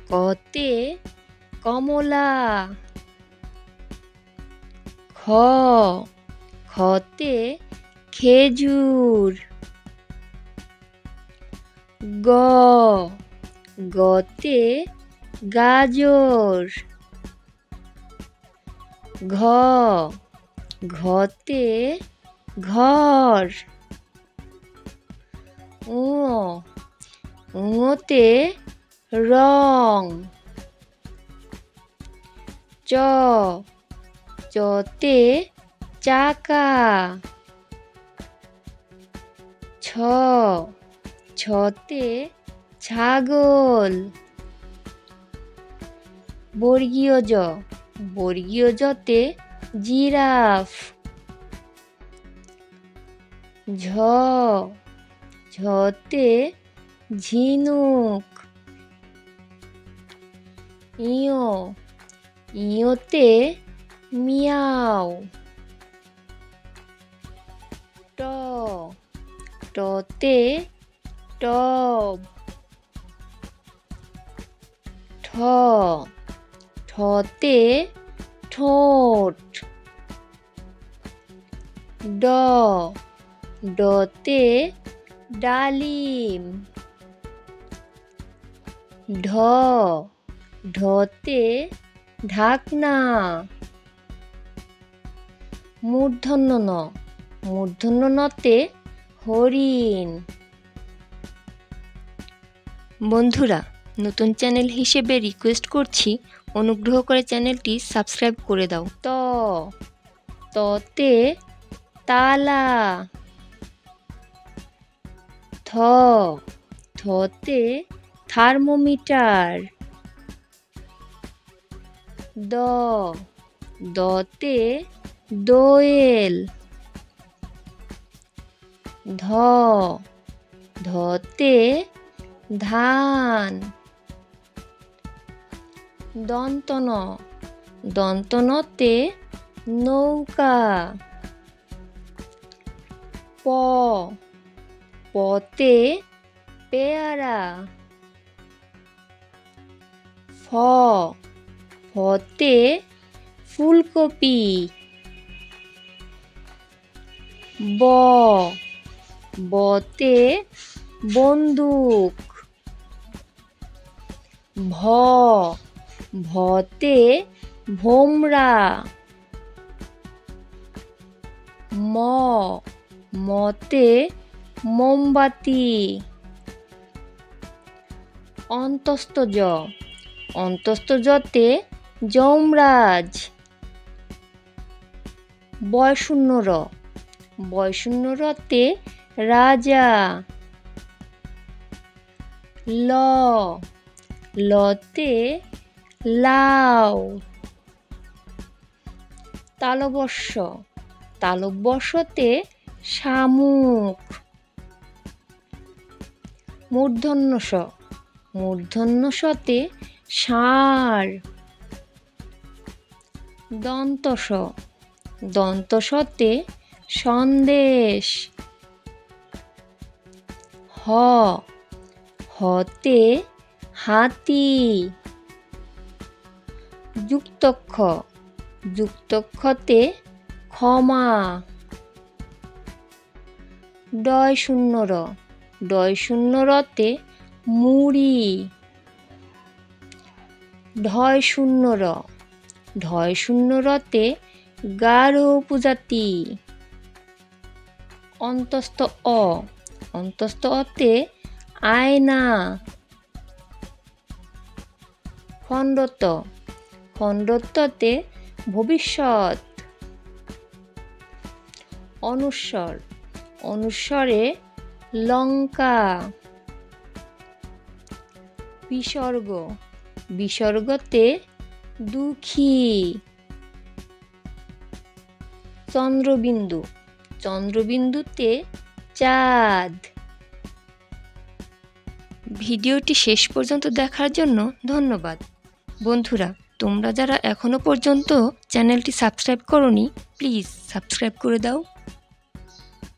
কতে কমলা। খতে খেজুর। গতে গাজর। ঘতে ঘর। ঙতে রং। চতে চাকা। ছতে ছাগল। বর্গীয় জতে জিরাফ। ঝতে ঝিনুক। ইয়োতে মিয়াও। টতে টব। ঠতে ঠোঁট। ডতে ডালিম। ঢতে ঢাকনা। মূর্ধন্য নতে হরিণ। বন্ধুরা, নতুন চ্যানেল হিসেবে রিকোয়েস্ট করছি, অনুগ্রহ করে চ্যানেলটি সাবস্ক্রাইব করে দাও। ততে তালা। থতে থার্মোমিটার। দতে দোয়েল। ধতে ধান। দন্তনতে নৌকা। পতে পেয়ারা। ফতে ফুলকপি। বতে বন্দুক। ভতে ভোমরা। মতে মোমবাতি। অন্তস্থ জতে যমরাজ। বয়শূন্য রতে রাজা। লতে লাউ। তালব্যস্যতে শামুক। মূর্ধন্য শতে ষাঁড়। দন্তসতে সন্দেশ। হতে হাতি। যুক্তক্ষতে ক্ষমা। ডয়শূন্য রতে মুড়ি। ঢয়শূন্য রতে গাঢ় উপজাতি। অন্তস্থ অতে আয়না। খণ্ডত্বতে ভবিষ্যৎ। অনুস্বরে লঙ্কা। বিসর্গতে দুঃখী। চন্দ্রবিন্দুতে চাঁদ। ভিডিওটি শেষ পর্যন্ত দেখার জন্য ধন্যবাদ। বন্ধুরা, তোমরা যারা এখনো পর্যন্ত চ্যানেলটি সাবস্ক্রাইব করোনি, প্লিজ সাবস্ক্রাইব করে দাও।